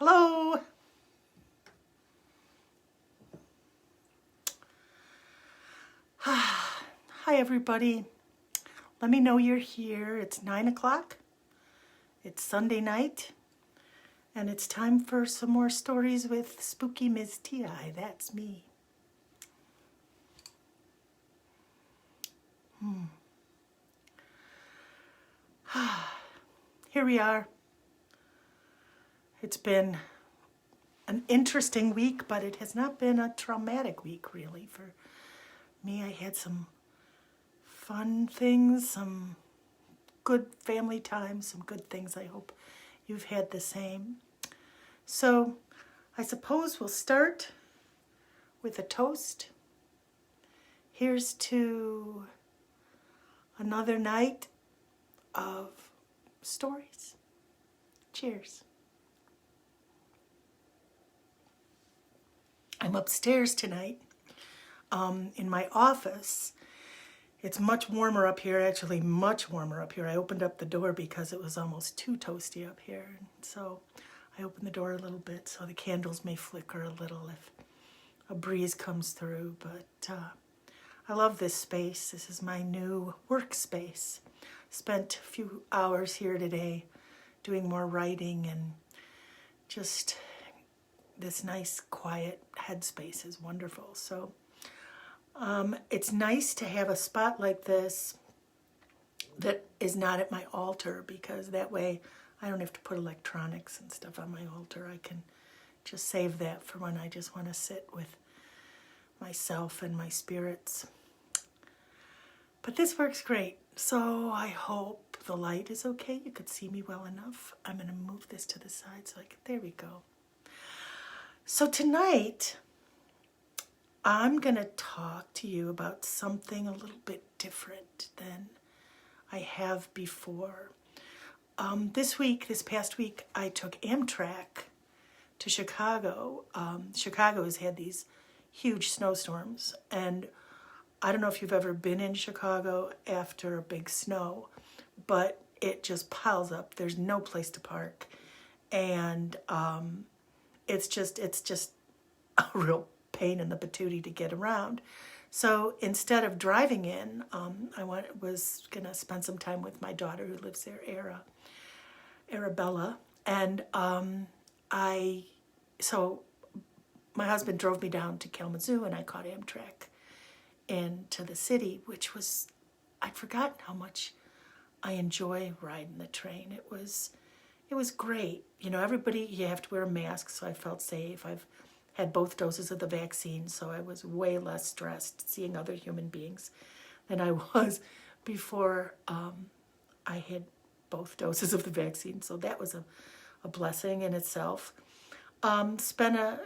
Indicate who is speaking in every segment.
Speaker 1: Hello. Hi, everybody. Let me know you're here. It's 9 o'clock. It's Sunday night. And it's time for some more stories with Spooky Ms. T.I. That's me. Here we are. It's been an interesting week, but it has not been a traumatic week, really, for me. I had some fun things, some good family time, some good things. I hope you've had the same. So I suppose we'll start with a toast. Here's to another night of stories. Cheers. I'm upstairs tonight in my office. It's much warmer up here, actually much warmer up here. I opened up the door because it was almost too toasty up here. So I opened the door a little bit so the candles may flicker a little if a breeze comes through. But I love this space. This is my new workspace. Spent a few hours here today doing more writing, and just this nice quiet headspace is wonderful. So it's nice to have a spot like this that is not at my altar, because that way I don't have to put electronics and stuff on my altar. I can just save that for when I just want to sit with myself and my spirits. But this works great. So I hope the light is okay. You could see me well enough. I'm going to move this to the side so I can, there we go. So tonight, I'm going to talk to you about something a little bit different than I have before. This past week, I took Amtrak to Chicago. Chicago has had these huge snowstorms, and I don't know if you've ever been in Chicago after a big snow, but it just piles up. There's no place to park, and it's just a real pain in the patootie to get around. So instead of driving in, I was going to spend some time with my daughter who lives there, Arabella, and so my husband drove me down to Kalamazoo, and I caught Amtrak into the city, which was, I'd forgotten how much I enjoy riding the train. It was great. You know, you have to wear a mask, so I felt safe. I've had both doses of the vaccine, so I was way less stressed seeing other human beings than I was before I had both doses of the vaccine. So that was a blessing in itself. Spent a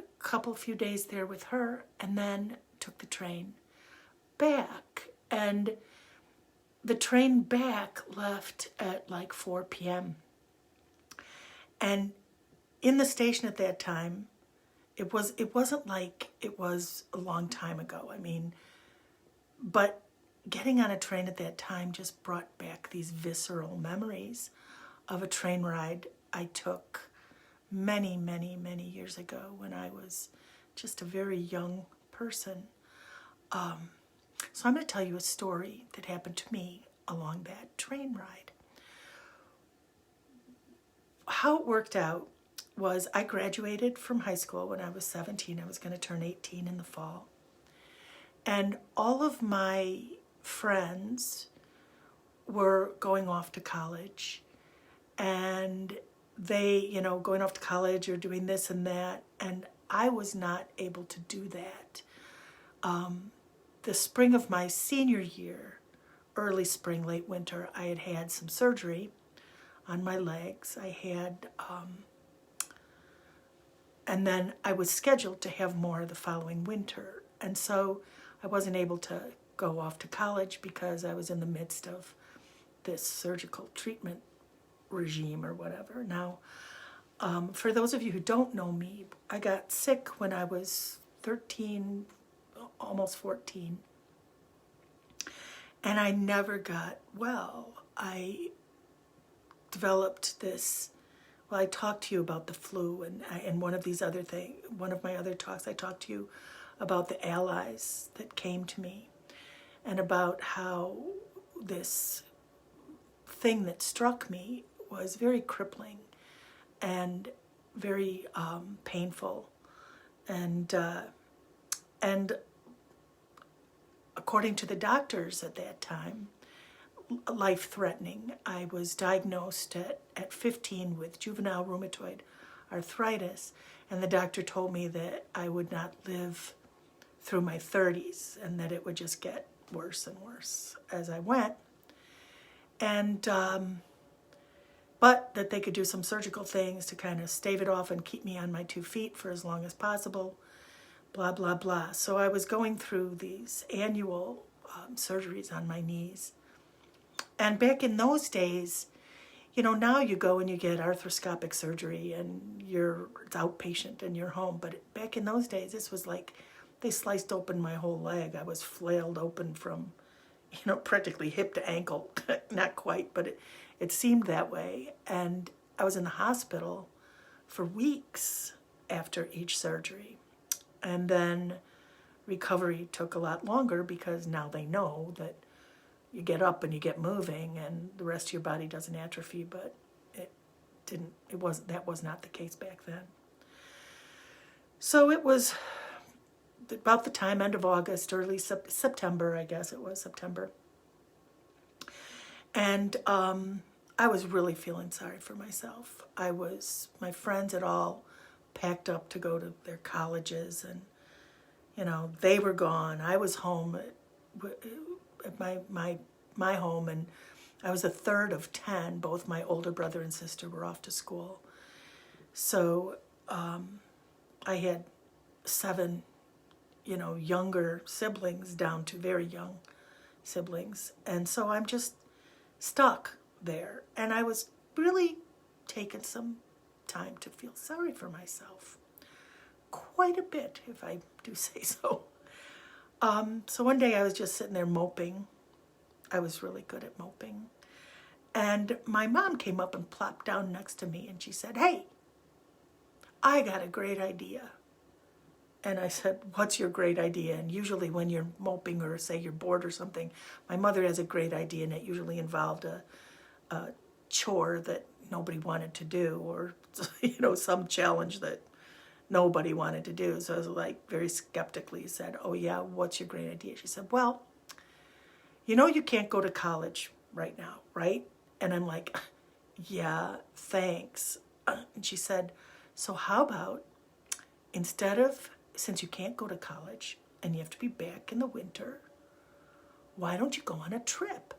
Speaker 1: few days there with her, and then took the train back. And the train back left at like 4 p.m. And in the station at that time, it wasn't like it was a long time ago. I mean, but getting on a train at that time just brought back these visceral memories of a train ride I took many, many, many years ago when I was just a very young person. So I'm going to tell you a story that happened to me along that train ride. How it worked out was I graduated from high school when I was 17. I was going to turn 18 in the fall. And all of my friends were going off to college. And they, going off to college or doing this and that. And I was not able to do that. The spring of my senior year, early spring, late winter, I had some surgery on my legs. I had, and then I was scheduled to have more the following winter. And so I wasn't able to go off to college because I was in the midst of this surgical treatment regime or whatever. Now, for those of you who don't know me, I got sick when I was 13, almost 14. And I never got well. I developed this Well, I talked to you about the flu, and in one of my other talks, I talked to you about the allies that came to me, and about how this thing that struck me was very crippling and very painful, and according to the doctors at that time, life-threatening. I was diagnosed at 15 with juvenile rheumatoid arthritis, and the doctor told me that I would not live through my 30s and that it would just get worse and worse as I went. And but that they could do some surgical things to kind of stave it off and keep me on my 2 feet for as long as possible, blah, blah, blah. So I was going through these annual surgeries on my knees. And back in those days, now you go and you get arthroscopic surgery and it's outpatient in your home. But back in those days, this was like they sliced open my whole leg. I was flailed open from, practically hip to ankle. Not quite, but it seemed that way. And I was in the hospital for weeks after each surgery. And then recovery took a lot longer because now they know that you get up and you get moving and the rest of your body doesn't atrophy, but that was not the case back then. So it was about the time, end of August, early September, I guess it was September. And I was really feeling sorry for myself. My friends had all packed up to go to their colleges, and, they were gone. I was home at my home, and I was the third of 10. Both my older brother and sister were off to school. So I had 7, younger siblings down to very young siblings. And so I'm just stuck there. And I was really taking some time to feel sorry for myself. Quite a bit, if I do say so. So one day I was just sitting there moping. I was really good at moping. And my mom came up and plopped down next to me and she said, "Hey, I got a great idea." And I said, "What's your great idea?" And usually when you're moping or say you're bored or something, my mother has a great idea, and it usually involved a chore that nobody wanted to do, or some challenge that nobody wanted to do. So I was like very skeptically said, "Oh yeah, what's your great idea?" She said, "Well, you can't go to college right now, right?" And I'm like, "Yeah, thanks." And she said, "So how about since you can't go to college and you have to be back in the winter, why don't you go on a trip?"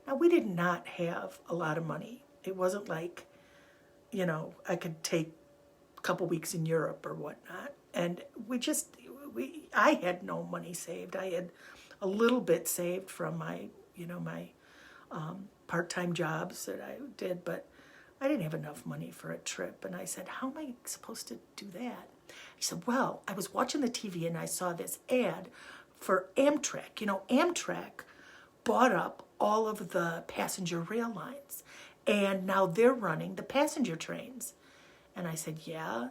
Speaker 1: Now, we did not have a lot of money. It wasn't like, I could take a couple weeks in Europe or whatnot. And I had no money saved. I had a little bit saved from my part-time jobs that I did, but I didn't have enough money for a trip. And I said, "How am I supposed to do that?" He said, "Well, I was watching the TV and I saw this ad for Amtrak. Amtrak bought up all of the passenger rail lines, and now they're running the passenger trains." And I said, "Yeah."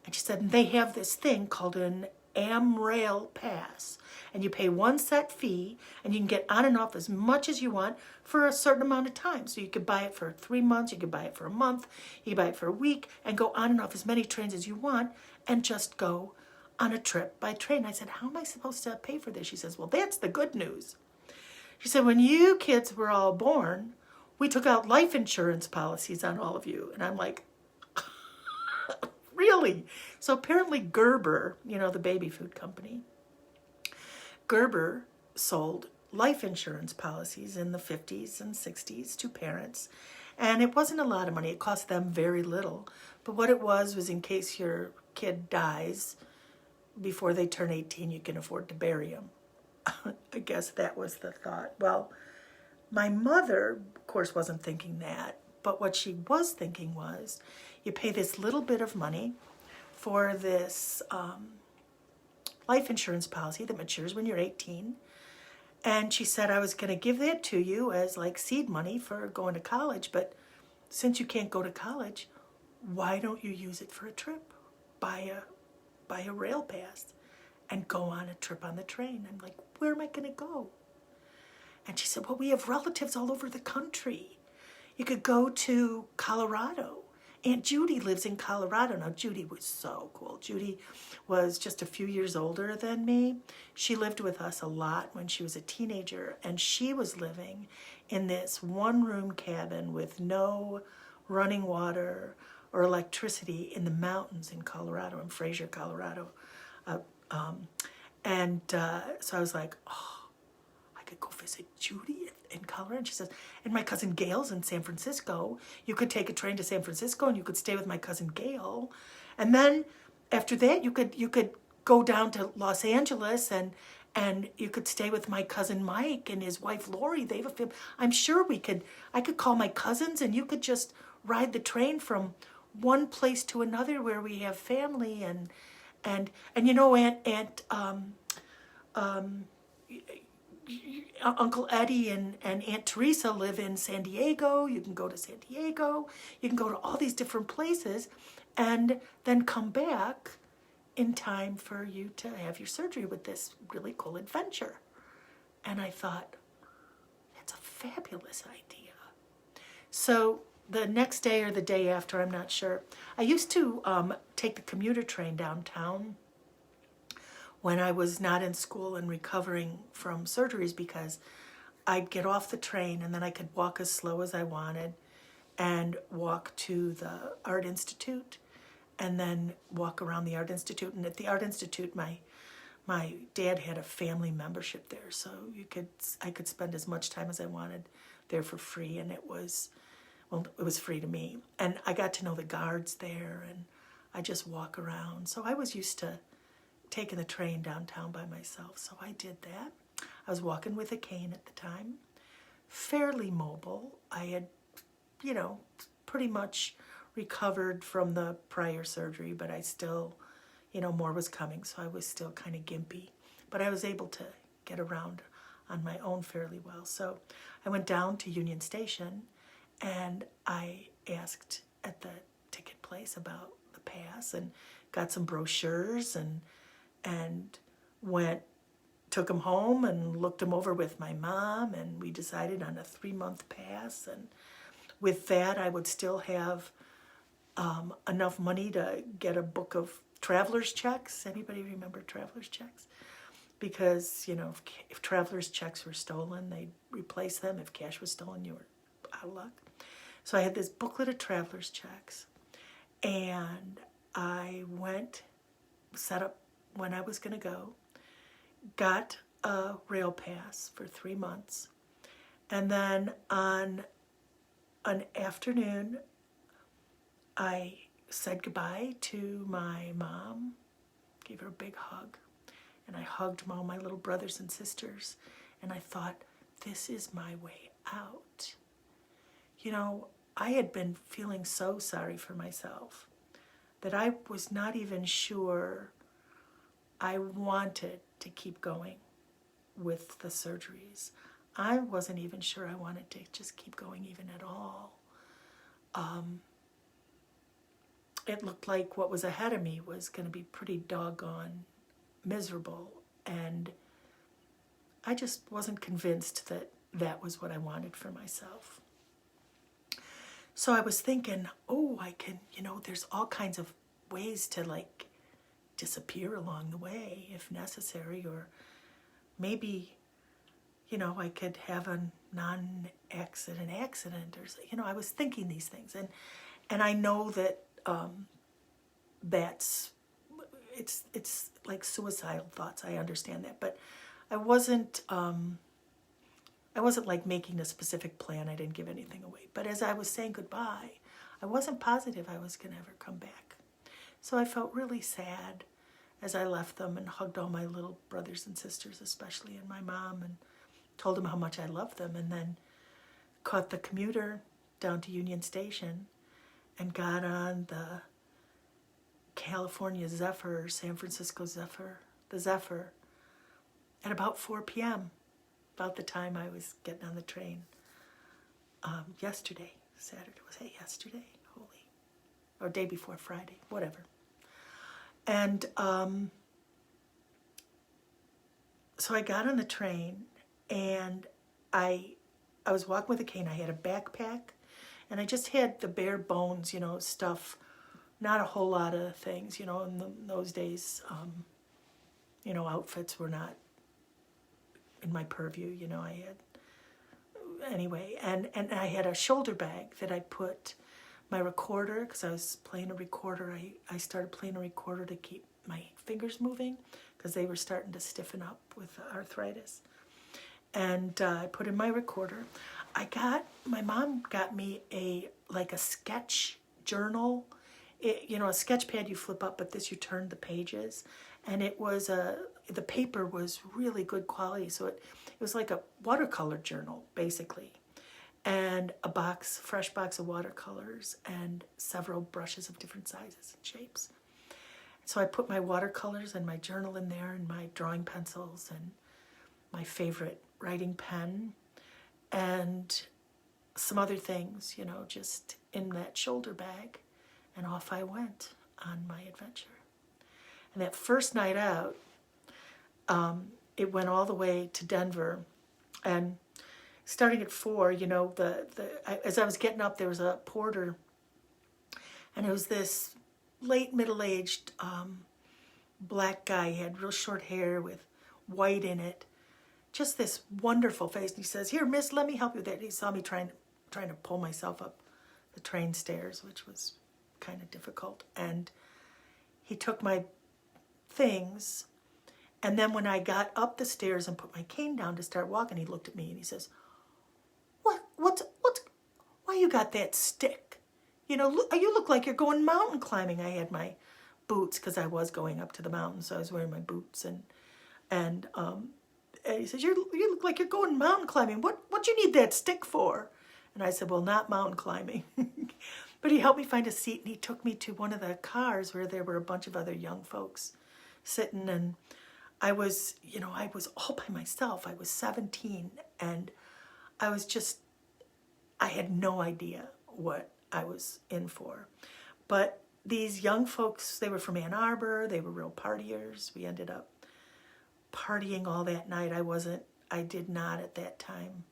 Speaker 1: And she said, "And they have this thing called an AmRail Pass, and you pay one set fee, and you can get on and off as much as you want for a certain amount of time. So you could buy it for 3 months, you could buy it for a month, you could buy it for a week, and go on and off as many trains as you want, and just go on a trip by train." I said, "How am I supposed to pay for this?" She says, "Well, that's the good news." She said, "When you kids were all born, we took out life insurance policies on all of you." And I'm like, "Really?" So apparently Gerber, the baby food company, Gerber sold life insurance policies in the 50s and 60s to parents. And it wasn't a lot of money. It cost them very little. But what it was in case your kid dies before they turn 18, you can afford to bury them. I guess that was the thought. Well, my mother, of course, wasn't thinking that. But what she was thinking was, you pay this little bit of money for this life insurance policy that matures when you're 18. And she said, "I was going to give that to you as like seed money for going to college. But since you can't go to college, why don't you use it for a trip? Buy a rail pass and go on a trip on the train. I'm like, where am I going to go? And she said, well, we have relatives all over the country. You could go to Colorado. Aunt Judy lives in Colorado. Now, Judy was so cool. Judy was just a few years older than me. She lived with us a lot when she was a teenager, and she was living in this one-room cabin with no running water or electricity in the mountains in Colorado, in Fraser, Colorado. So I was like, oh, I could go visit Judy in Colorado. And she says, and my cousin Gail's in San Francisco. You could take a train to San Francisco and you could stay with my cousin Gail. And then after that, you could go down to Los Angeles and you could stay with my cousin Mike and his wife Lori. They have a family. I'm sure I could call my cousins and you could just ride the train from one place to another where we have family and you know, Uncle Eddie and Aunt Teresa live in San Diego. You can go to San Diego. You can go to all these different places and then come back in time for you to have your surgery with this really cool adventure. And I thought, that's a fabulous idea. So the next day or the day after, I'm not sure, I used to take the commuter train downtown when I was not in school and recovering from surgeries, because I'd get off the train and then I could walk as slow as I wanted and walk to the Art Institute and then walk around the Art Institute. And at the Art Institute, my dad had a family membership there, so I could spend as much time as I wanted there for free, and it was free to me. And I got to know the guards there, and I just walk around. So I was used to taking the train downtown by myself, so I did that. I was walking with a cane at the time, fairly mobile. I had, pretty much recovered from the prior surgery, but I still, more was coming, so I was still kind of gimpy. But I was able to get around on my own fairly well. So I went down to Union Station, and I asked at the ticket place about the pass and got some brochures and took them home and looked them over with my mom, and we decided on a 3-month pass. And with that, I would still have enough money to get a book of traveler's checks. Anybody remember traveler's checks? Because, if traveler's checks were stolen, they'd replace them. If cash was stolen, you were out of luck. So I had this booklet of traveler's checks, and I set up when I was going to go, got a rail pass for 3 months, and then on an afternoon, I said goodbye to my mom, gave her a big hug, and I hugged all my little brothers and sisters, and I thought, this is my way out. I had been feeling so sorry for myself that I was not even sure I wanted to keep going with the surgeries. I wasn't even sure I wanted to just keep going even at all. It looked like what was ahead of me was going to be pretty doggone miserable, and I just wasn't convinced that that was what I wanted for myself. So I was thinking, I can, there's all kinds of ways to disappear along the way if necessary, or maybe, I could have a non-accident accident, or, I was thinking these things, and I know that it's like suicidal thoughts. I understand that, but I wasn't making a specific plan. I didn't give anything away. But as I was saying goodbye, I wasn't positive I was going to ever come back. So I felt really sad as I left them and hugged all my little brothers and sisters, especially, and my mom, and told them how much I loved them, and then caught the commuter down to Union Station and got on the California Zephyr, San Francisco Zephyr, the Zephyr, at about 4 p.m., about the time I was getting on the train yesterday. Saturday. Was that yesterday? Holy. or day before Friday, whatever. And so I got on the train, and I was walking with a cane. I had a backpack, and I just had the bare bones, stuff, not a whole lot of things, in those days, outfits were not in my purview, I had, anyway, and I had a shoulder bag that I put my recorder, because I was playing a recorder. I started playing a recorder to keep my fingers moving, because they were starting to stiffen up with arthritis. And I put in my recorder. My mom got me a sketch journal. A sketch pad you flip up, but this you turn the pages. And it was the paper was really good quality, so it was like a watercolor journal, basically. And a fresh box of watercolors, and several brushes of different sizes and shapes. So I put my watercolors and my journal in there, and my drawing pencils, and my favorite writing pen, and some other things, just in that shoulder bag. And off I went on my adventure. And that first night out, it went all the way to Denver. And starting at 4, as I was getting up, there was a porter, and it was this late middle-aged black guy. He had real short hair with white in it, just this wonderful face. And he says, "Here, miss, let me help you with that." He saw me trying to pull myself up the train stairs, which was kind of difficult. And he took my things, and then when I got up the stairs and put my cane down to start walking, he looked at me and he says, why you got that stick? You look like you're going mountain climbing." I had my boots, because I was going up to the mountain, so I was wearing my boots, and he says, you look like you're going mountain climbing. What you need that stick for? And I said, "Well, not mountain climbing." But he helped me find a seat, and he took me to one of the cars where there were a bunch of other young folks sitting, and I was all by myself. I was 17, and I had no idea what I was in for. But these young folks, they were from Ann Arbor. They were real partiers. We ended up partying all that night. I did not at that time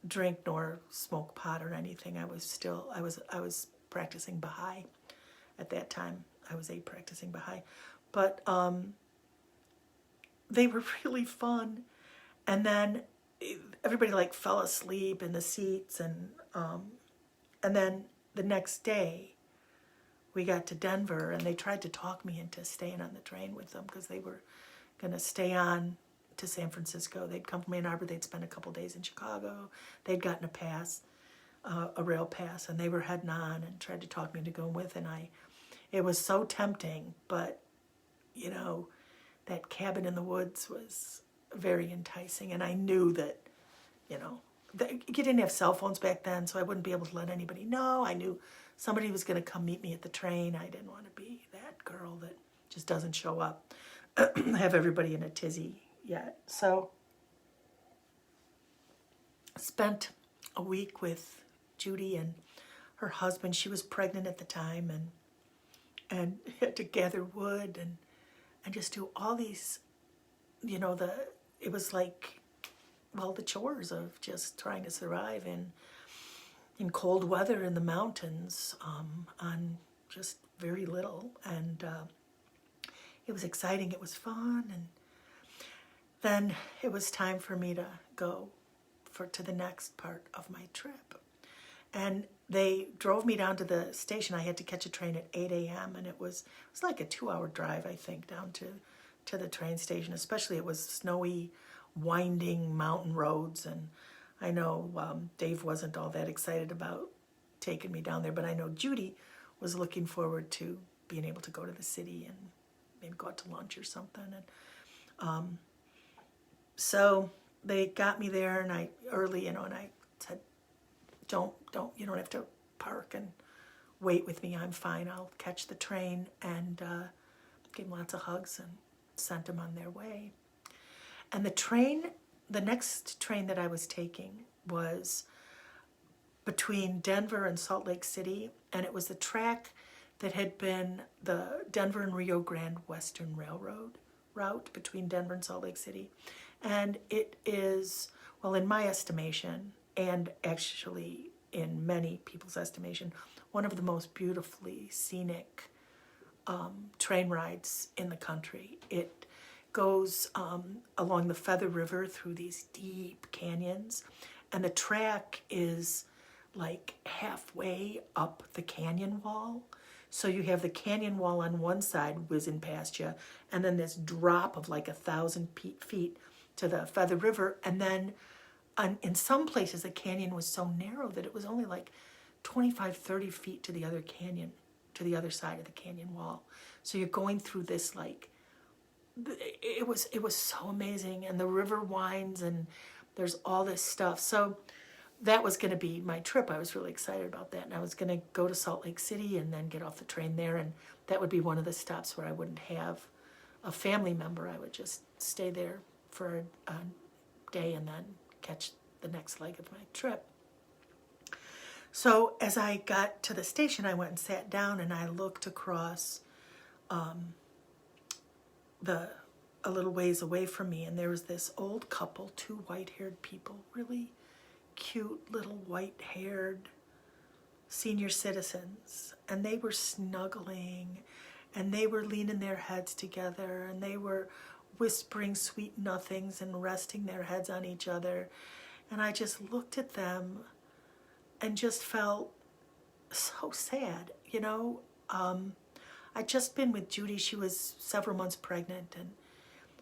Speaker 1: drink nor smoke pot or anything. I was practicing Baha'i at that time. I was practicing Baha'i. But they were really fun. And then everybody fell asleep in the seats, and then the next day we got to Denver, and they tried to talk me into staying on the train with them, because they were going to stay on to San Francisco. They'd come from Ann Arbor. They'd spend a couple days in Chicago. They'd gotten a rail pass, and they were heading on, and tried to talk me into going with. And it was so tempting, but that cabin in the woods was very enticing. And I knew that, you didn't have cell phones back then, so I wouldn't be able to let anybody know. I knew somebody was going to come meet me at the train. I didn't want to be that girl that just doesn't show up, have everybody in a tizzy yet. So spent a week with Judy and her husband. She was pregnant at the time, and had to gather wood and just do all these, it was like, the chores of just trying to survive in cold weather in the mountains, on just very little. And it was exciting. It was fun. And then it was time for me to go to the next part of my trip. And they drove me down to the station. I had to catch a train at 8 a.m. and it was like a 2-hour drive, I think, down to the train station. Especially it was snowy, winding mountain roads, and I know Dave wasn't all that excited about taking me down there, but I know Judy was looking forward to being able to go to the city and maybe go out to lunch or something. And so they got me there, and I said, don't, you don't have to park and wait with me. I'm fine. I'll catch the train, and gave them lots of hugs and sent them on their way. And the next train that I was taking was between Denver and Salt Lake City, and it was the track that had been the Denver and Rio Grande Western Railroad route between Denver and Salt Lake City. And it is, well, in my estimation, and actually in many people's estimation, one of the most beautifully scenic train rides in the country. It goes along the Feather River through these deep canyons, and the track is like halfway up the canyon wall. So you have the canyon wall on one side whizzing past you, and then this drop of like 1,000 feet to the Feather River. And then in some places, the canyon was so narrow that it was only like 25, 30 feet to the other canyon, to the other side of the canyon wall. So you're going through this like, it was so amazing. And the river winds and there's all this stuff. So that was going to be my trip. I was really excited about that. And I was going to go to Salt Lake City and then get off the train there. And that would be one of the stops where I wouldn't have a family member. I would just stay there for a day and then catch the next leg of my trip. So as I got to the station, I went and sat down and I looked across a little ways away from me, and there was this old couple, two white-haired people, really cute little white-haired senior citizens, and they were snuggling and they were leaning their heads together and they were whispering sweet nothings and resting their heads on each other. And I just looked at them and just felt so sad, you know. I'd just been with Judy. She was several months pregnant and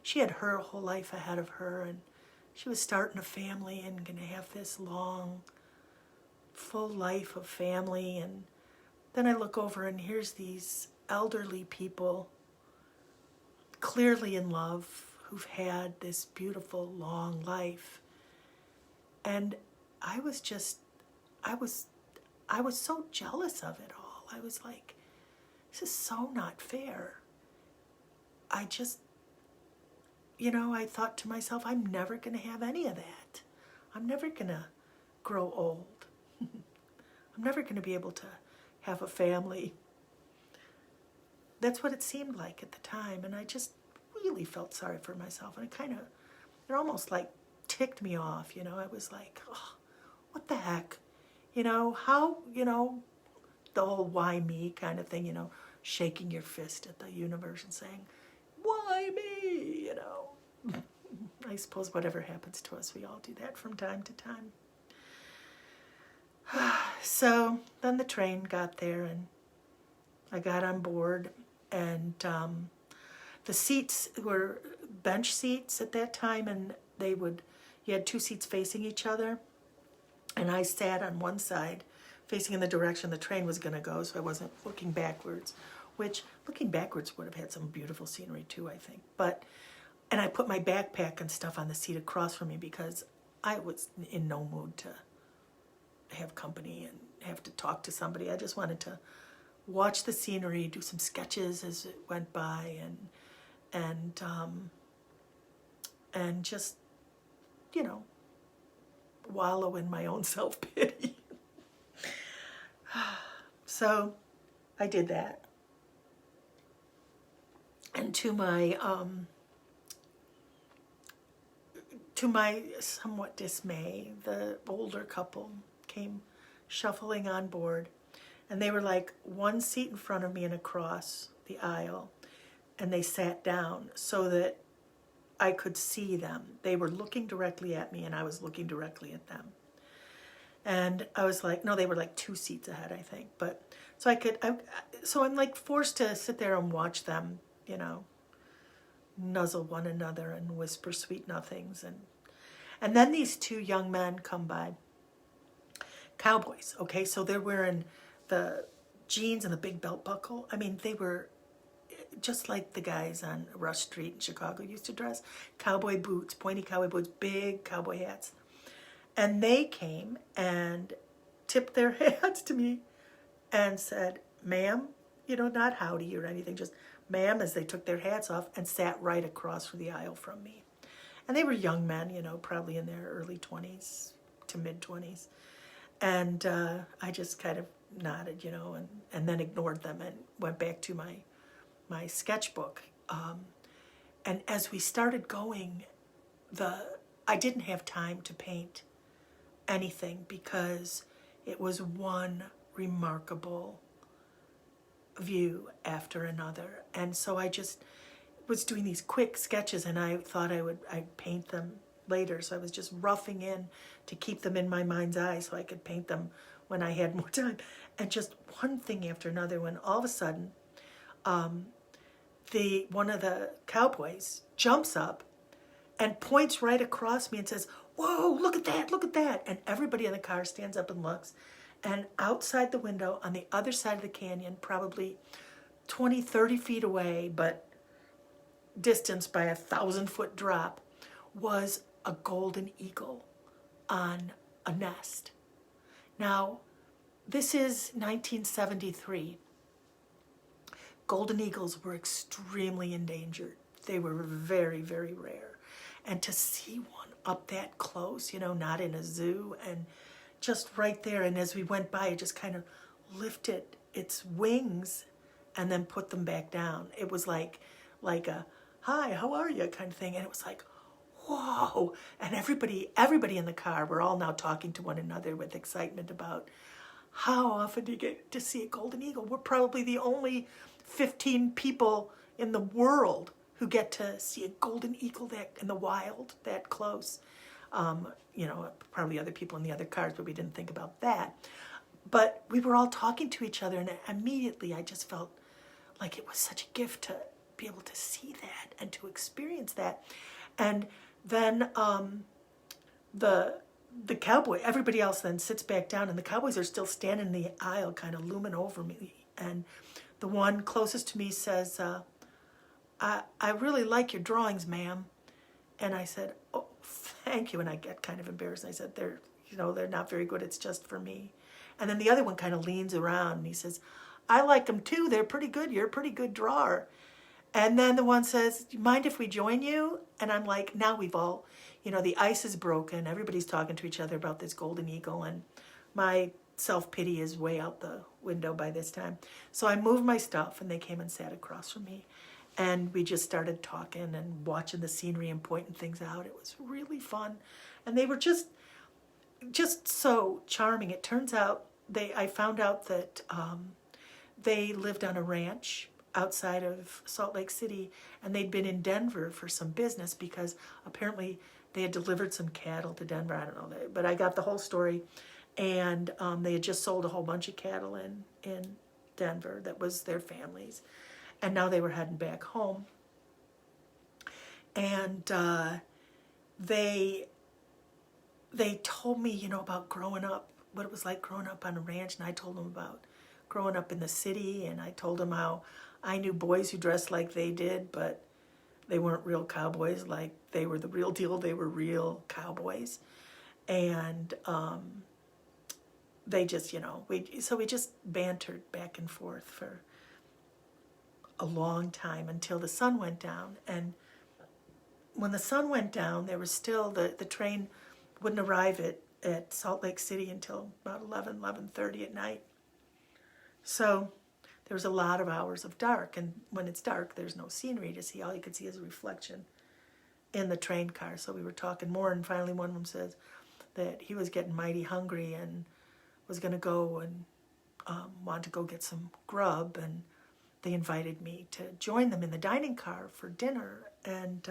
Speaker 1: she had her whole life ahead of her, and she was starting a family and going to have this long, full life of family. And then I look over and here's these elderly people, clearly in love, who've had this beautiful, long life. And I was so jealous of it all. I was like, this is so not fair. I just, you know, I thought to myself, I'm never going to have any of that. I'm never going to grow old. I'm never going to be able to have a family. That's what it seemed like at the time. And I just really felt sorry for myself. And it almost like ticked me off, you know. I was like, oh, what the heck? You know, how, you know, the whole why me kind of thing, you know, shaking your fist at the universe and saying, why me, you know. I suppose whatever happens to us, we all do that from time to time. So then the train got there and I got on board, and the seats were bench seats at that time, and you had two seats facing each other, and I sat on one side facing in the direction the train was going to go, so I wasn't looking backwards, which looking backwards would have had some beautiful scenery too, I think. And I put my backpack and stuff on the seat across from me because I was in no mood to have company and have to talk to somebody. I just wanted to watch the scenery, do some sketches as it went by, and just, you know, wallow in my own self-pity. So I did that. And to my somewhat dismay, the older couple came shuffling on board, and they were like one seat in front of me and across the aisle, and they sat down so that I could see them. They were looking directly at me and I was looking directly at them. And I was like, no, they were like 2 seats ahead, I think. But so I'm like forced to sit there and watch them, you know, nuzzle one another and whisper sweet nothings. And then these 2 young men come by, cowboys, okay? So they're wearing the jeans and the big belt buckle. I mean, they were just like the guys on Rush Street in Chicago used to dress. Cowboy boots, pointy cowboy boots, big cowboy hats. And they came and tipped their hats to me and said, ma'am, you know, not howdy or anything, just ma'am, as they took their hats off and sat right across from the aisle from me. And they were young men, you know, probably in their early 20s to mid 20s. And I just kind of nodded, and then ignored them and went back to my sketchbook. And as we started going, I didn't have time to paint anything because it was one remarkable view after another. And so I just was doing these quick sketches, and I thought I'd paint them later. So I was just roughing in to keep them in my mind's eye so I could paint them when I had more time. And just one thing after another, when all of a sudden one of the cowboys jumps up and points right across me and says, "Whoa, look at that, look at that." And everybody in the car stands up and looks. And outside the window, on the other side of the canyon, probably 20, 30 feet away, but distanced by a 1,000-foot drop, was a golden eagle on a nest. Now, this is 1973. Golden eagles were extremely endangered. They were very, very rare. And to see one up that close, not in a zoo, and just right there, and as we went by, it just kind of lifted its wings and then put them back down. It was like a, "Hi, how are you?" kind of thing. And it was like, whoa. And everybody in the car, we're all now talking to one another with excitement about how often do you get to see a golden eagle? We're probably the only 15 people in the world who get to see a golden eagle that in the wild, that close. Probably other people in the other cars, but we didn't think about that. But we were all talking to each other, and immediately I just felt like it was such a gift to be able to see that and to experience that. And then the cowboy, everybody else then sits back down, and the cowboys are still standing in the aisle kind of looming over me. And the one closest to me says, I really like your drawings, ma'am. And I said, "Oh, thank you." And I get kind of embarrassed. I said, they're not very good. It's just for me." And then the other one kind of leans around and he says, "I like them too. They're pretty good. You're a pretty good drawer." And then the one says, "Do you mind if we join you?" And I'm like, now we've all, the ice is broken. Everybody's talking to each other about this golden eagle. And my self-pity is way out the window by this time. So I moved my stuff, and they came and sat across from me. And we just started talking and watching the scenery and pointing things out. It was really fun. And they were just so charming. It turns out, I found out that they lived on a ranch outside of Salt Lake City, and they'd been in Denver for some business because apparently they had delivered some cattle to Denver. I don't know, but I got the whole story. And they had just sold a whole bunch of cattle in Denver. That was their families. And now they were heading back home. And they told me, about growing up, what it was like growing up on a ranch. And I told them about growing up in the city. And I told them how I knew boys who dressed like they did, but they weren't real cowboys. Like, they were the real deal. They were real cowboys. And they just, we just bantered back and forth for a long time until the sun went down. And when the sun went down, there was still, the train wouldn't arrive at Salt Lake City until about 11:30 at night. So there was a lot of hours of dark. And when it's dark, there's no scenery to see. All you could see is a reflection in the train car. So we were talking more, and finally one of them says that he was getting mighty hungry and was going to go and wanted to go get some grub. And they invited me to join them in the dining car for dinner. And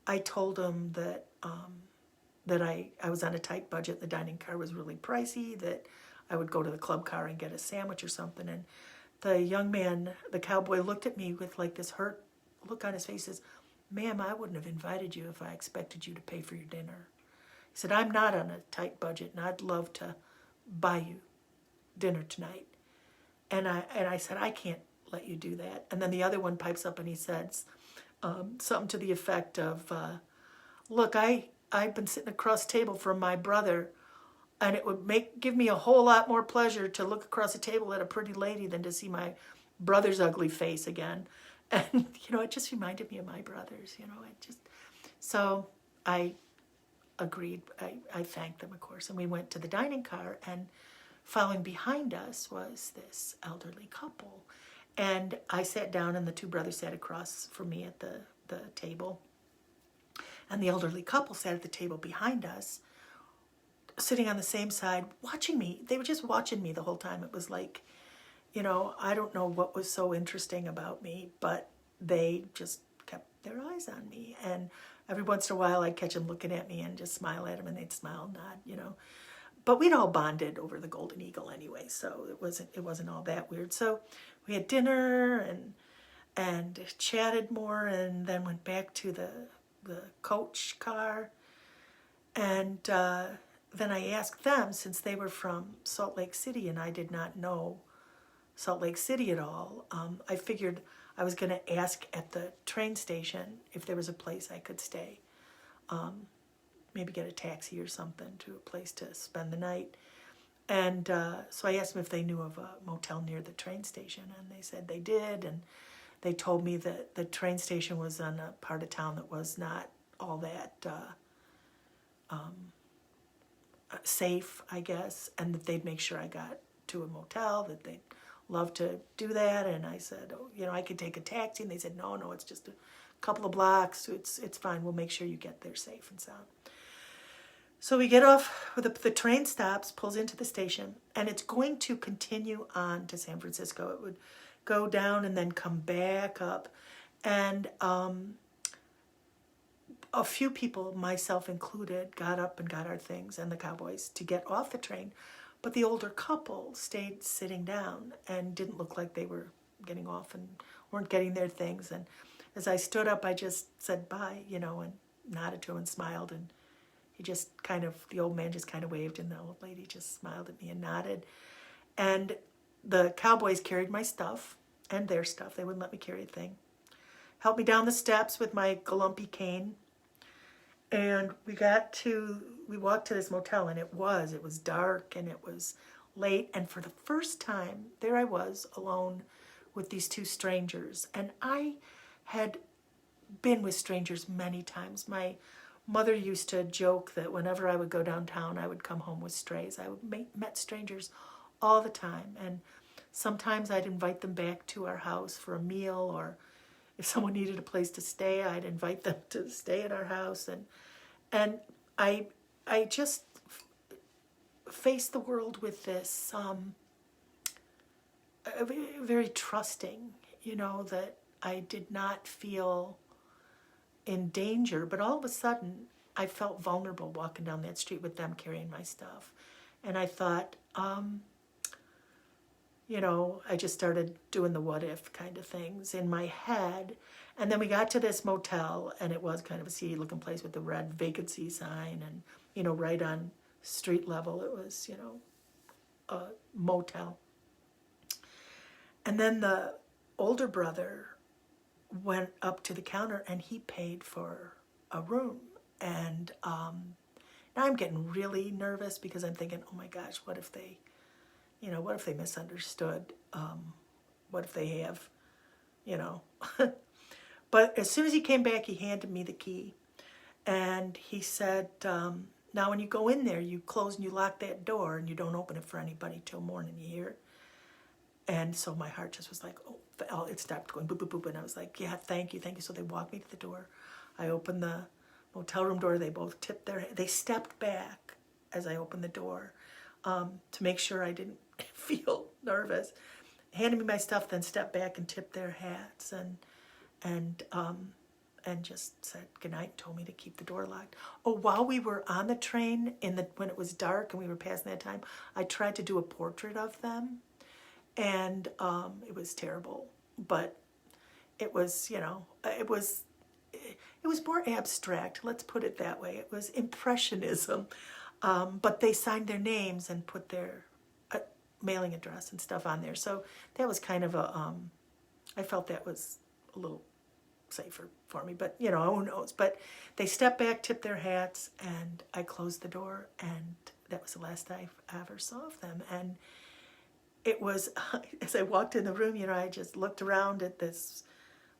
Speaker 1: I told them that I was on a tight budget. The dining car was really pricey, that I would go to the club car and get a sandwich or something. And the young man, the cowboy, looked at me with like this hurt look on his face. He says, "Ma'am, I wouldn't have invited you if I expected you to pay for your dinner." He said, "I'm not on a tight budget, and I'd love to buy you dinner tonight." And I said, "I can't let you do that." And then the other one pipes up and he says something to the effect of, "Look, I've been sitting across the table from my brother, and it would give me a whole lot more pleasure to look across the table at a pretty lady than to see my brother's ugly face again." And, it just reminded me of my brothers, so I agreed. I thanked them, of course, and we went to the dining car. And following behind us was this elderly couple. And I sat down, and the two brothers sat across from me at the table. And the elderly couple sat at the table behind us, sitting on the same side, watching me. They were just watching me the whole time. It was like, I don't know what was so interesting about me, but they just kept their eyes on me. And every once in a while, I'd catch them looking at me and just smile at them, and they'd smile and nod. But we'd all bonded over the Golden Eagle anyway, so it wasn't all that weird. So we had dinner and chatted more, and then went back to the coach car. And then I asked them, since they were from Salt Lake City and I did not know Salt Lake City at all, I figured I was going to ask at the train station if there was a place I could stay. Maybe get a taxi or something to a place to spend the night. And so I asked them if they knew of a motel near the train station, and they said they did. And they told me that the train station was on a part of town that was not all that safe, I guess, and that they'd make sure I got to a motel, that they'd love to do that. And I said, I could take a taxi. And they said, no, it's just a couple of blocks. It's fine. We'll make sure you get there safe and sound. So we get off, the train stops, pulls into the station, and it's going to continue on to San Francisco. It would go down and then come back up. And a few people, myself included, got up and got our things, and the cowboys, to get off the train. But the older couple stayed sitting down and didn't look like they were getting off and weren't getting their things. And as I stood up, I just said bye, and nodded to him and smiled. And the old man just kind of waved, and the old lady just smiled at me and nodded. And the cowboys carried my stuff and their stuff. They wouldn't let me carry a thing. Helped me down the steps with my galumpy cane. And we walked to this motel, and it was dark and it was late. And for the first time, there I was alone with these two strangers. And I had been with strangers many times. My mother used to joke that whenever I would go downtown, I would come home with strays. I met strangers all the time. And sometimes I'd invite them back to our house for a meal, or if someone needed a place to stay, I'd invite them to stay at our house. And I just faced the world with this very trusting, that I did not feel in danger. But all of a sudden, I felt vulnerable walking down that street with them carrying my stuff. And I thought, I just started doing the what if kind of things in my head. And then we got to this motel, and it was kind of a seedy looking place with the red vacancy sign, and, right on street level, it was, a motel. And then the older brother went up to the counter, and he paid for a room. And now I'm getting really nervous, because I'm thinking, oh my gosh, what if they misunderstood? What if they have, But as soon as he came back, he handed me the key. And he said, now when you go in there, you close and you lock that door, and you don't open it for anybody till morning, you hear? And so my heart just was like, oh, it stopped going boop, boop, boop. And I was like, yeah, thank you. So they walked me to the door. I opened the motel room door. They both tipped they stepped back as I opened the door to make sure I didn't feel nervous. Handed me my stuff, then stepped back and tipped their hats and just said goodnight and told me to keep the door locked. Oh, while we were on the train, when it was dark and we were passing that time, I tried to do a portrait of them. And it was terrible, but it was, it was more abstract. Let's put it that way. It was impressionism, but they signed their names and put their mailing address and stuff on there. So that was kind of I felt that was a little safer for me, but who knows? But they stepped back, tipped their hats, and I closed the door, and that was the last I ever saw of them. And it was, as I walked in the room, I just looked around at this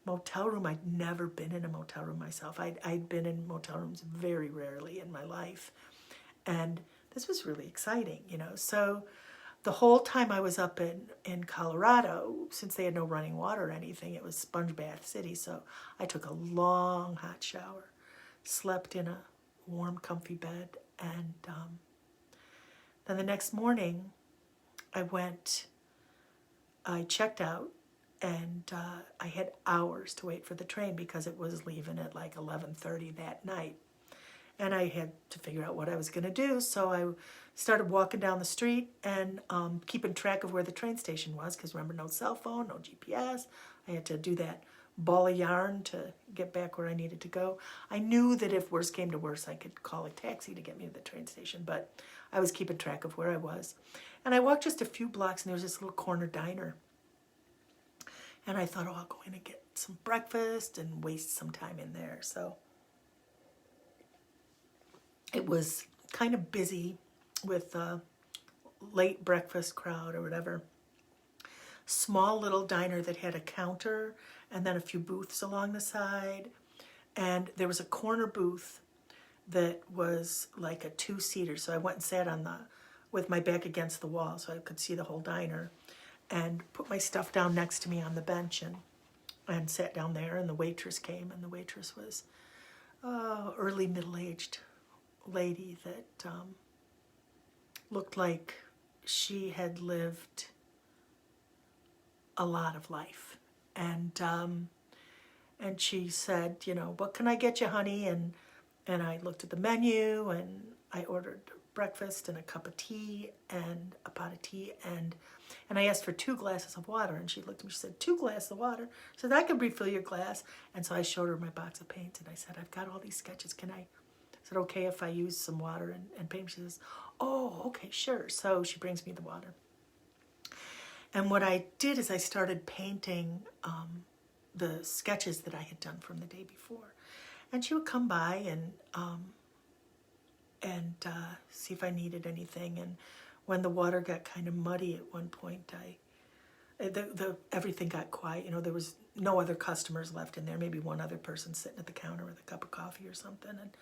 Speaker 1: motel room. I'd never been in a motel room myself. I'd been in motel rooms very rarely in my life. And this was really exciting, So the whole time I was up in Colorado, since they had no running water or anything, it was sponge bath city. So I took a long hot shower, slept in a warm, comfy bed, and then the next morning I checked out, and I had hours to wait for the train because it was leaving at like 11:30 that night. And I had to figure out what I was going to do, so I started walking down the street and keeping track of where the train station was, because remember, no cell phone, no GPS. I had to do that ball of yarn to get back where I needed to go. I knew that if worse came to worse, I could call a taxi to get me to the train station, but I was keeping track of where I was. And I walked just a few blocks, and there was this little corner diner. And I thought, oh, I'll go in and get some breakfast and waste some time in there. So it was kind of busy with a late breakfast crowd or whatever. Small little diner that had a counter and then a few booths along the side. And there was a corner booth that was like a two-seater. So I went and sat with my back against the wall so I could see the whole diner, and put my stuff down next to me on the bench and sat down there. And the waitress came, and the waitress was early middle-aged lady that looked like she had lived a lot of life. And she said, what can I get you, honey? And I looked at the menu, and I ordered breakfast and a cup of tea and a pot of tea, and I asked for 2 glasses of water, and she looked at me, she said, 2 glasses of water? I said, I can refill your glass. And so I showed her my box of paints, and I said, I've got all these sketches, is it okay if I use some water and paint? She says, oh, okay, sure. So she brings me the water. And what I did is I started painting the sketches that I had done from the day before. And she would come by and see if I needed anything. And when the water got kind of muddy at one point, everything got quiet. There was no other customers left in there, maybe one other person sitting at the counter with a cup of coffee or something. And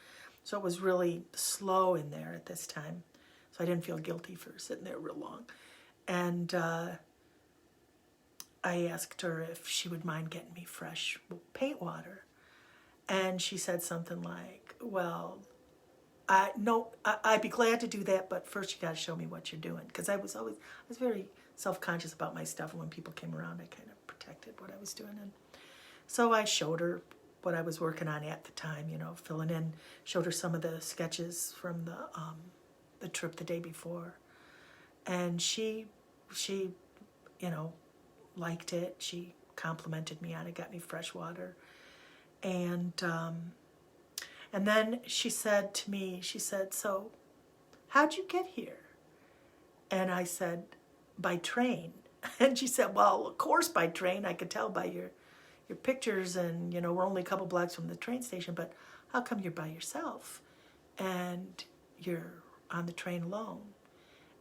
Speaker 1: so it was really slow in there at this time. So I didn't feel guilty for sitting there real long. And I asked her if she would mind getting me fresh paint water. And she said something like, well, I'd be glad to do that, but first you got to show me what you're doing. Because I was very self-conscious about my stuff, and when people came around, I kind of protected what I was doing. And so I showed her what I was working on at the time, filling in, showed her some of the sketches from the trip the day before. And she liked it. She complimented me on it, got me fresh water. And then she said to me, so how'd you get here? And I said, by train. And she said, well, of course by train. I could tell by your pictures, and, we're only a couple blocks from the train station, but how come you're by yourself and you're on the train alone?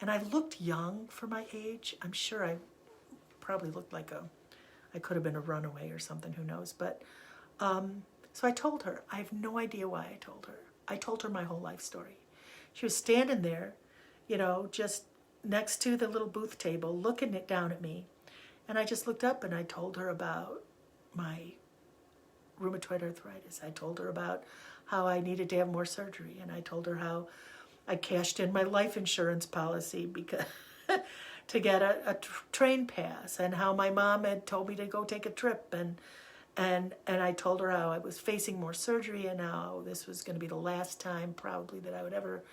Speaker 1: And I looked young for my age. I'm sure I probably looked like I could have been a runaway or something, who knows. But so I told her. I have no idea why I told her. I told her my whole life story. She was standing there, just next to the little booth table, looking down at me. And I just looked up and I told her about my rheumatoid arthritis. I told her about how I needed to have more surgery. And I told her how I cashed in my life insurance policy because to get a train pass, and how my mom had told me to go take a trip. And I told her how I was facing more surgery, and how this was going to be the last time probably that I would ever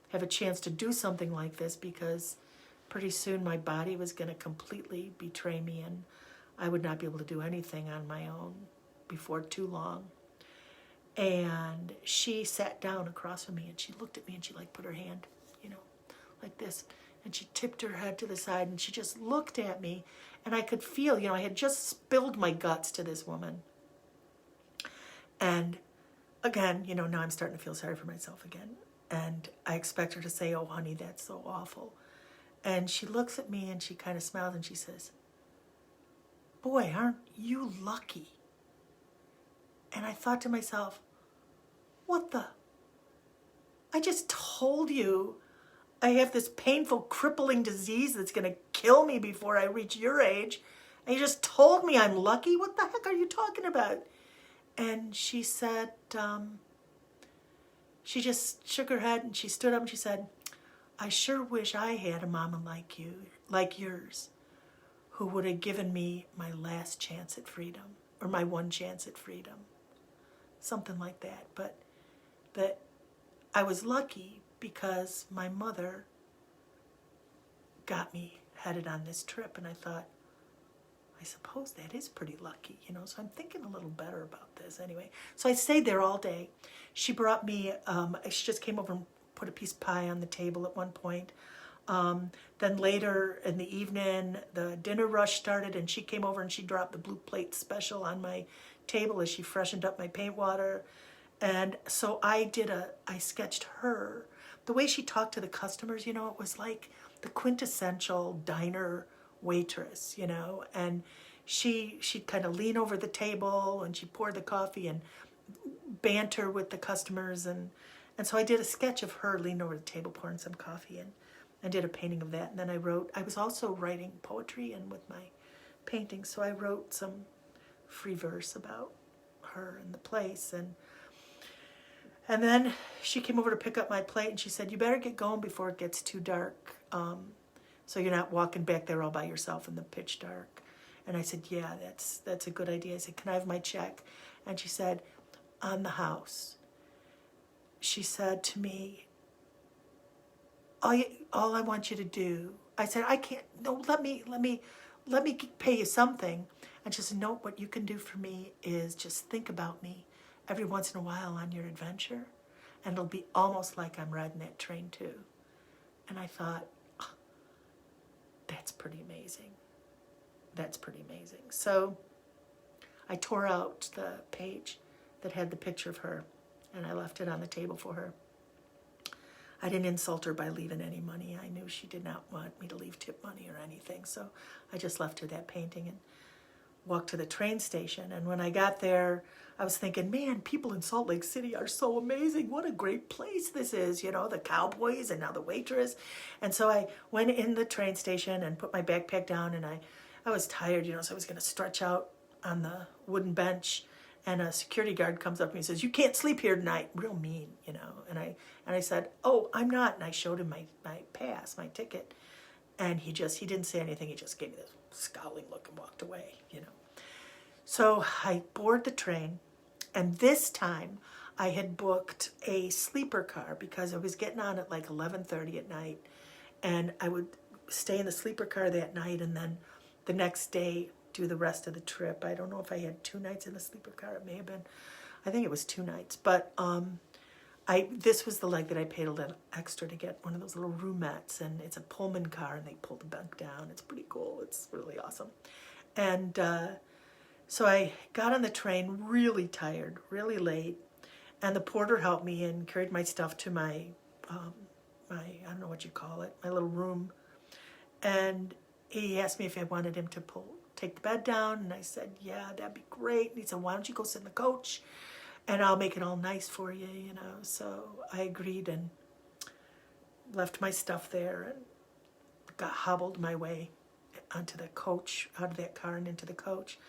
Speaker 1: have a chance to do something like this, because pretty soon my body was going to completely betray me, and I would not be able to do anything on my own before too long. And she sat down across from me, and she looked at me, and she put her hand, like this. And she tipped her head to the side, and she just looked at me, and I could feel, I had just spilled my guts to this woman. And again, now I'm starting to feel sorry for myself again. And I expect her to say, oh, honey, that's so awful. And she looks at me, and she kind of smiles, and she says, boy, aren't you lucky? And I thought to myself, what the? I just told you I have this painful, crippling disease that's going to kill me before I reach your age. And you just told me I'm lucky? What the heck are you talking about? And she said, she just shook her head and she stood up and she said, I sure wish I had a mama like you, like yours, who would have given me my last chance at freedom, or my one chance at freedom. Something like that. But that I was lucky because my mother got me headed on this trip, and I thought, I suppose that is pretty lucky, you know, so I'm thinking a little better about this anyway. So I stayed there all day. She brought me, she just came over and put a piece of pie on the table at one point. Then later in the evening, the dinner rush started, and she came over and she dropped the blue plate special on my table as she freshened up my paint water. And so I sketched her. The way she talked to the customers, you know, it was like the quintessential diner waitress, you know, and she'd kind of lean over the table and she'd pour the coffee and banter with the customers, and so I did a sketch of her leaning over the table pouring some coffee, and I did a painting of that. And then I was also writing poetry and with my paintings, so I wrote some free verse about her and the place, and then she came over to pick up my plate and she said, you better get going before it gets too dark, so you're not walking back there all by yourself in the pitch dark. And I said, yeah, that's a good idea. I said, can I have my check? And she said, on the house. She said to me, all I want you to do, I said, I can't, no, let me pay you something. And she said, no, what you can do for me is just think about me every once in a while on your adventure, and it'll be almost like I'm riding that train too. And I thought, oh, that's pretty amazing. That's pretty amazing. So I tore out the page that had the picture of her, and I left it on the table for her. I didn't insult her by leaving any money. I knew she did not want me to leave tip money or anything, so I just left her that painting and walked to the train station. And when I got there, I was thinking, man, people in Salt Lake City are so amazing. What a great place this is, you know, the cowboys and now the waitress. And so I went in the train station and put my backpack down, and I was tired, you know, so I was going to stretch out on the wooden bench, and a security guard comes up and he says, you can't sleep here tonight. Real mean, you know. And I said, oh, I'm not. And I showed him my pass, my ticket. And he didn't say anything. He just gave me this scowling look and walked away, you know. So I board the train, and this time I had booked a sleeper car because I was getting on at like 11:30 at night, and I would stay in the sleeper car that night and then the next day do the rest of the trip. I don't know if I had 2 nights in the sleeper car. It may have been, I think it was 2 nights. But this was the leg that I paid a little extra to get one of those little roomettes, and it's a Pullman car, and they pull the bunk down. It's pretty cool. It's really awesome. And so I got on the train really tired, really late, and the porter helped me and carried my stuff to my I don't know what you call it, my little room. And he asked me if I wanted him to take the bed down, and I said, yeah, that'd be great. And he said, why don't you go sit in the coach, and I'll make it all nice for you, you know. So I agreed and left my stuff there and hobbled my way onto the coach, out of that car and into the coach.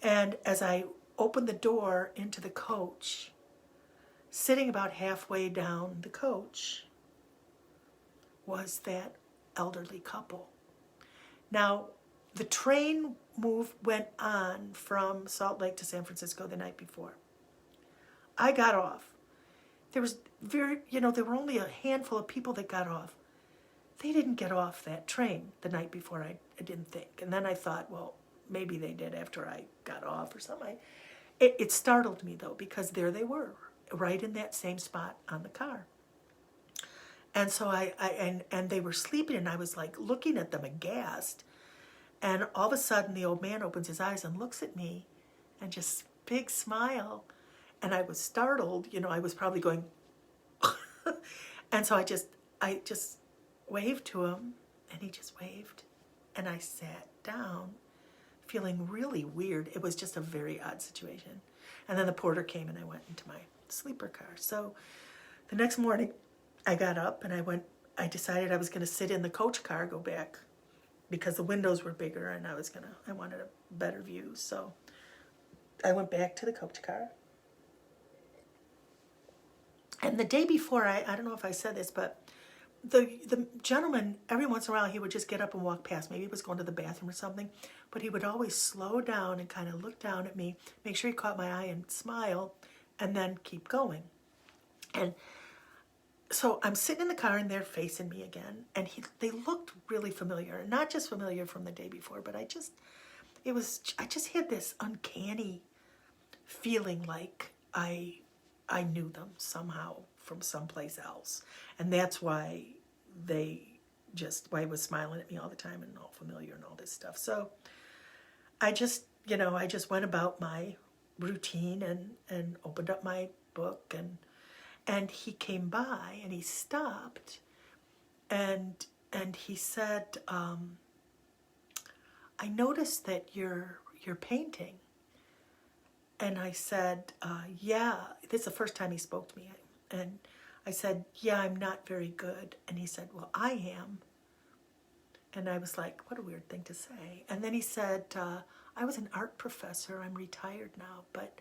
Speaker 1: And as I opened the door into the coach, sitting about halfway down the coach was that elderly couple. Now, the train went on from Salt Lake to San Francisco the night before. I got off. There were only a handful of people that got off. They didn't get off that train the night before, I didn't think. And then I thought, well, maybe they did after I got off or something. It startled me, though, because there they were, right in that same spot on the car. And so and they were sleeping, and I was like looking at them aghast. And all of a sudden, the old man opens his eyes and looks at me, and just big smile. And I was startled. You know, I was probably going, and so I just waved to him, and he just waved, and I sat down, feeling really weird. It was just a very odd situation. And then the porter came, and I went into my sleeper car. So the next morning, I got up and I went I decided I was going to sit in the coach car, go back, because the windows were bigger and I wanted a better view. So I went back to the coach car. And the day before, I don't know if I said this, but the gentleman, every once in a while, he would just get up and walk past. Maybe he was going to the bathroom or something, but he would always slow down and kind of look down at me, make sure he caught my eye and smile, and then keep going. And so I'm sitting in the car and they're facing me again, and they looked really familiar, and not just familiar from the day before, but I just had this uncanny feeling like I knew them somehow from someplace else, and that's why why he was smiling at me all the time and all familiar and all this stuff. So I just went about my routine and opened up my book, and he came by and he stopped and he said, I noticed that you're painting. And I said, yeah. This is the first time he spoke to me. And I said, yeah, I'm not very good. And he said, well, I am. And I was like, what a weird thing to say. And then he said, I was an art professor. I'm retired now, but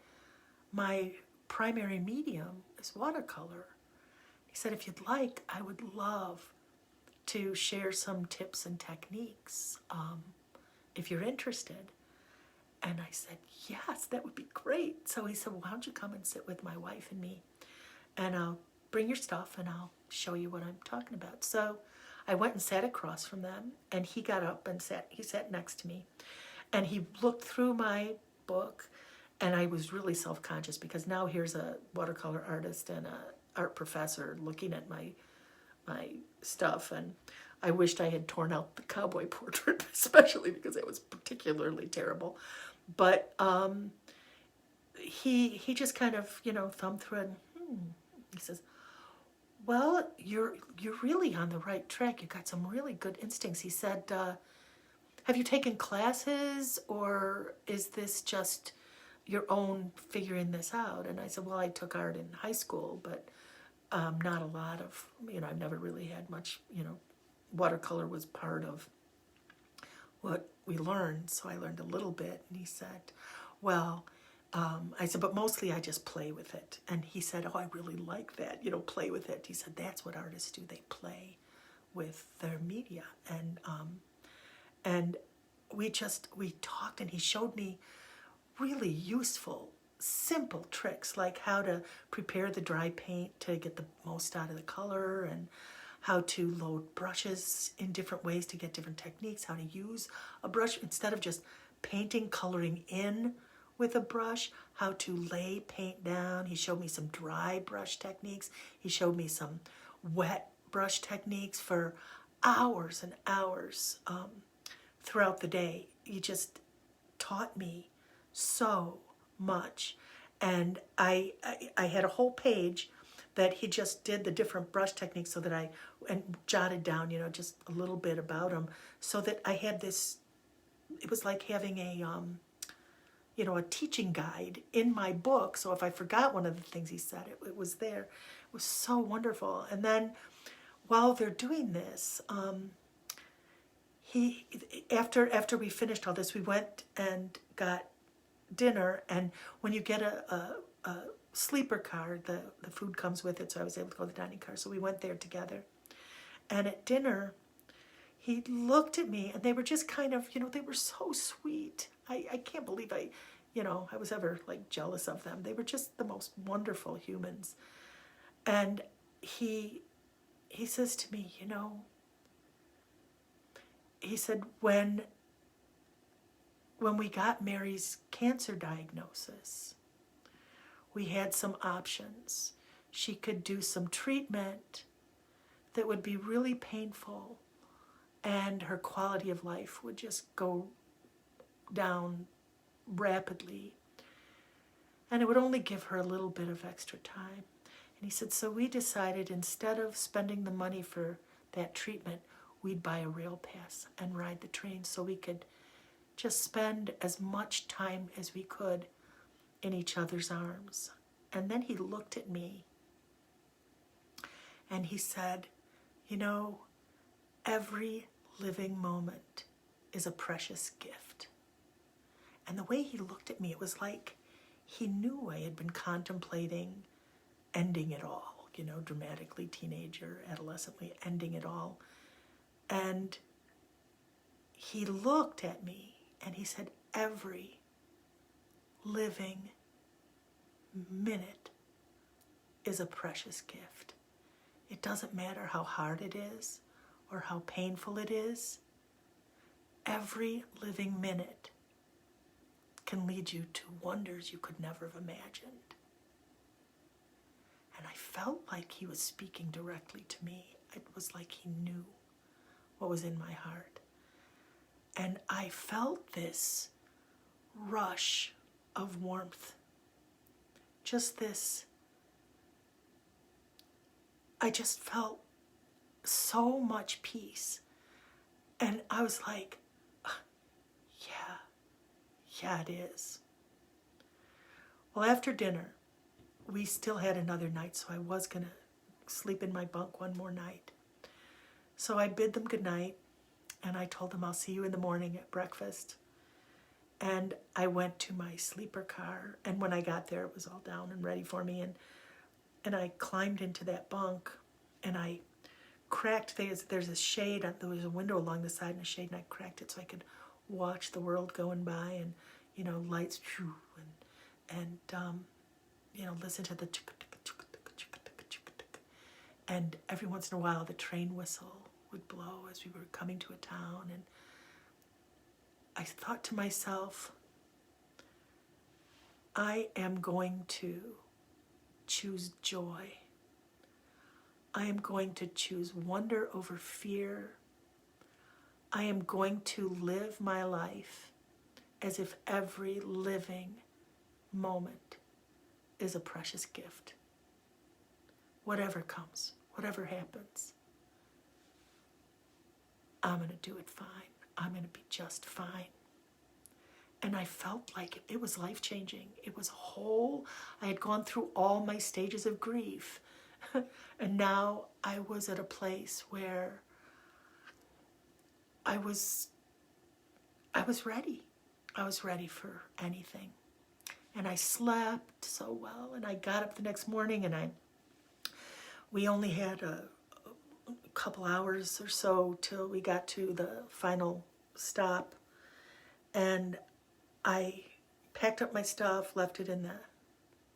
Speaker 1: my primary medium is watercolor. He said, if you'd like, I would love to share some tips and techniques if you're interested. And I said, yes, that would be great. So he said, well, why don't you come and sit with my wife and me, and I'll bring your stuff and I'll show you what I'm talking about. So I went and sat across from them, and he got up and sat next to me, and he looked through my book, and I was really self-conscious because now here's a watercolor artist and a art professor looking at my stuff, and I wished I had torn out the cowboy portrait, especially because it was particularly terrible. But he just kind of, thumbed through it. He says, well, you're really on the right track. You got some really good instincts. He said, have you taken classes, or is this just your own figuring this out? And I said, well, I took art in high school, but not a lot of, I've never really had much, watercolor was part of what we learned, so I learned a little bit. And he said, well, I said, but mostly I just play with it. And he said, oh, I really like that, play with it. He said, that's what artists do. They play with their media. And we talked, and he showed me really useful, simple tricks, like how to prepare the dry paint to get the most out of the color, and how to load brushes in different ways to get different techniques, how to use a brush instead of just painting, coloring in with a brush, how to lay paint down. He showed me some dry brush techniques. He showed me some wet brush techniques for hours and hours throughout the day. He just taught me so much. And I had a whole page that he just did the different brush techniques so that I jotted down, just a little bit about them, so that I had this, it was like having a teaching guide in my book. So if I forgot one of the things he said, it was there. It was so wonderful. And then while they're doing this, after we finished all this, we went and got dinner. And when you get a sleeper car, the food comes with it, so I was able to go to the dining car. So we went there together. And at dinner, he looked at me, and they were just kind of, they were so sweet. I can't believe I was ever like jealous of them. They were just the most wonderful humans. And he says to me, he said, when we got Mary's cancer diagnosis, we had some options. She could do some treatment that would be really painful, and her quality of life would just go down rapidly. And it would only give her a little bit of extra time. And he said, so we decided, instead of spending the money for that treatment, we'd buy a rail pass and ride the train so we could just spend as much time as we could in each other's arms. And then he looked at me and he said, You know, every living moment is a precious gift. And the way he looked at me, it was like he knew I had been contemplating ending it all, you know, dramatically, teenager, adolescently, ending it all. And he looked at me and he said, every living minute is a precious gift. It doesn't matter how hard it is or how painful it is. Every living minute can lead you to wonders you could never have imagined. And I felt like he was speaking directly to me. It was like he knew what was in my heart. And I felt this rush of warmth. Just this, I just felt so much peace. And I was like, yeah, it is. Well, after dinner, we still had another night, so I was going to sleep in my bunk one more night. So I bid them goodnight, and I told them I'll see you in the morning at breakfast. And I went to my sleeper car, and when I got there, it was all down and ready for me. And I climbed into that bunk, and I cracked, there's a shade, there was a window along the side and a shade, and I cracked it so I could watch the world going by and, you know, lights, and you know, listen to the and every once in a while the train whistle would blow as we were coming to a town. And I thought to myself, I am going to choose joy. I am going to choose wonder over fear. I am going to live my life as if every living moment is a precious gift. Whatever comes, whatever happens, I'm going to do it fine. I'm going to be just fine. And I felt like it was life-changing. It was whole. I had gone through all my stages of grief. And now I was at a place where I was ready. I was ready for anything. And I slept so well. And I got up the next morning, and we only had a couple hours or so till we got to the final stop. And I packed up my stuff, left it in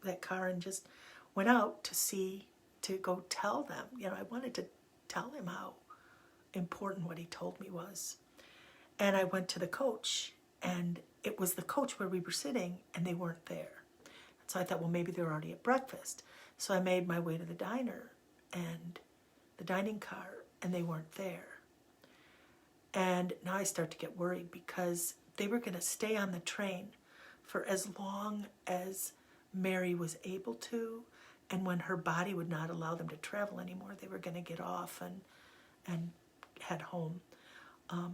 Speaker 1: that car, and just went out to go tell them. You know, I wanted to tell him how important what he told me was. And I went to the coach, and it was the coach where we were sitting, and they weren't there. So I thought, well, maybe they're already at breakfast. So I made my way to the diner and the dining car, and they weren't there. And now I start to get worried because they were going to stay on the train for as long as Mary was able to, and when her body would not allow them to travel anymore, they were going to get off and head home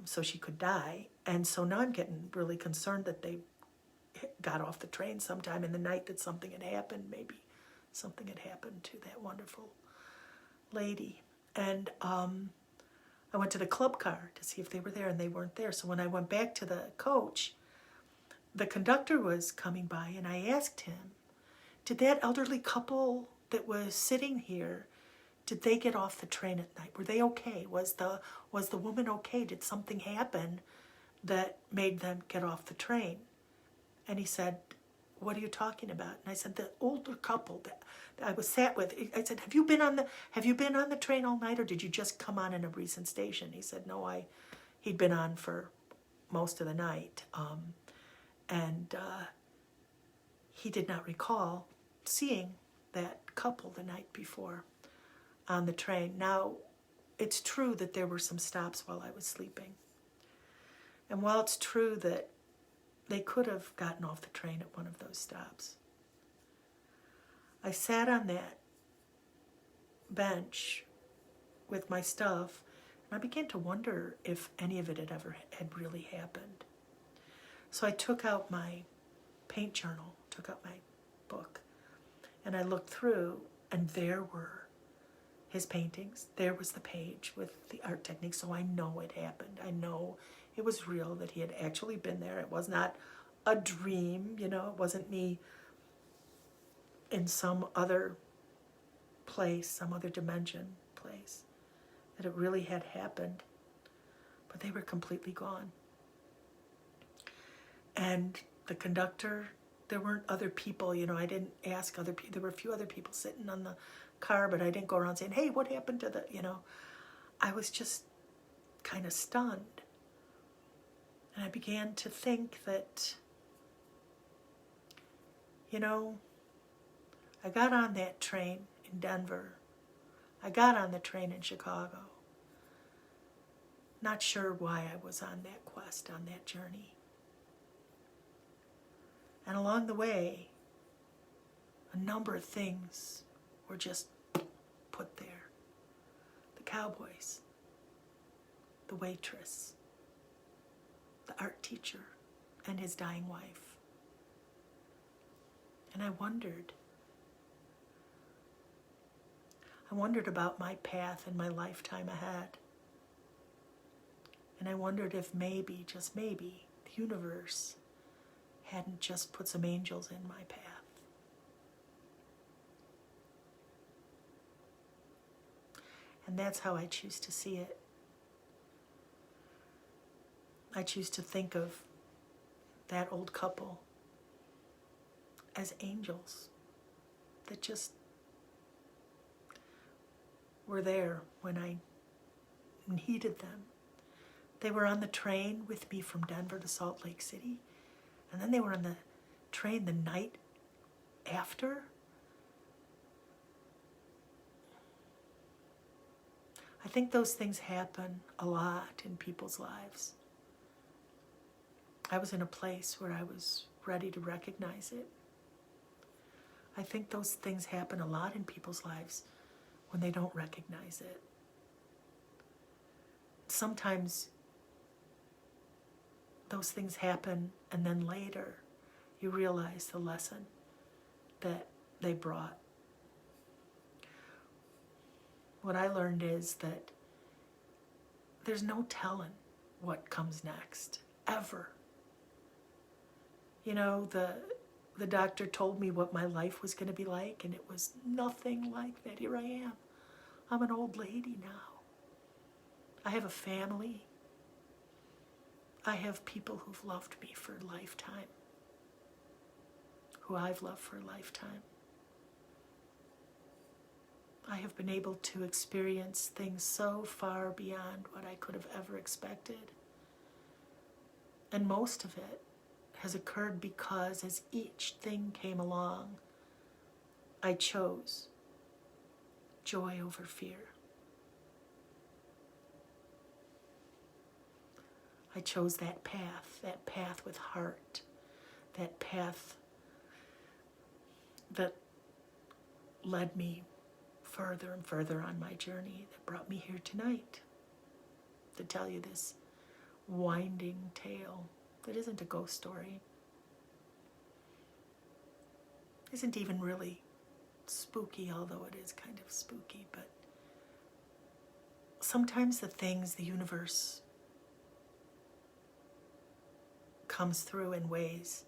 Speaker 1: so she could die. And so now I'm getting really concerned that they got off the train sometime in the night, that something had happened. Maybe something had happened to that wonderful lady. And I went to the club car to see if they were there, and they weren't there. So when I went back to the coach, the conductor was coming by, and I asked him, did that elderly couple that was sitting here, did they get off the train at night? Were they okay? Was the woman okay? Did something happen that made them get off the train? And he said, what are you talking about? And I said, the older couple that I was sat with. I said, have you been on the train all night, or did you just come on in a recent station? He said, no, he'd been on for most of the night. And he did not recall seeing that couple the night before on the train. Now, it's true that there were some stops while I was sleeping. And while it's true that they could have gotten off the train at one of those stops, I sat on that bench with my stuff, and I began to wonder if any of it had really happened. So I took out my paint journal, took out my book, and I looked through, and there were his paintings. There was the page with the art technique, so I know it happened. I know it was real, that he had actually been there. It was not a dream, you know, it wasn't me in some other place, some other dimension place, that it really had happened. But they were completely gone. And the conductor, there weren't other people, you know, I didn't ask other people. There were a few other people sitting on the car, but I didn't go around saying, hey, what happened to the, you know. I was just kind of stunned. And I began to think that, you know, I got on that train in Denver. I got on the train in Chicago. Not sure why I was on that quest, on that journey. And along the way, a number of things were just put there. The cowboys, the waitress, the art teacher, and his dying wife. And I wondered about my path and my lifetime ahead. And I wondered if maybe, just maybe, the universe hadn't just put some angels in my path. And that's how I choose to see it. I choose to think of that old couple as angels that just were there when I needed them. They were on the train with me from Denver to Salt Lake City, and then they were on the train the night after. I think those things happen a lot in people's lives. I was in a place where I was ready to recognize it. I think those things happen a lot in people's lives when they don't recognize it. Sometimes those things happen, and then later you realize the lesson that they brought. What I learned is that there's no telling what comes next, ever. You know, the doctor told me what my life was going to be like, and it was nothing like that. Here I am. I'm an old lady now. I have a family. I have people who've loved me for a lifetime, who I've loved for a lifetime. I have been able to experience things so far beyond what I could have ever expected. And most of it has occurred because as each thing came along, I chose joy over fear. I chose that path with heart, that path that led me further and further on my journey, that brought me here tonight to tell you this winding tale that isn't a ghost story, isn't even really spooky, although it is kind of spooky, but sometimes the things, the universe comes through in ways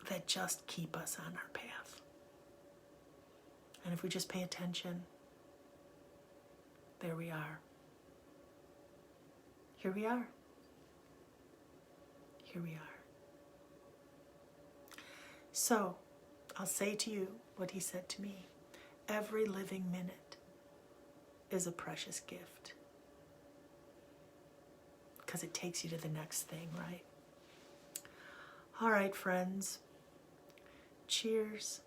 Speaker 1: that just keep us on our path. And if we just pay attention, there we are. Here we are. Here we are. So, I'll say to you what he said to me. Every living minute is a precious gift. Because it takes you to the next thing, right? All right, friends. Cheers.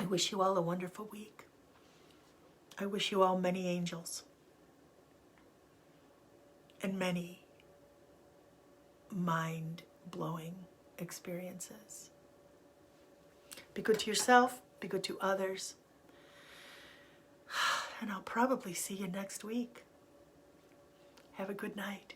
Speaker 1: I wish you all a wonderful week. I wish you all many angels and many mind-blowing experiences. Be good to yourself, be good to others, and I'll probably see you next week. Have a good night.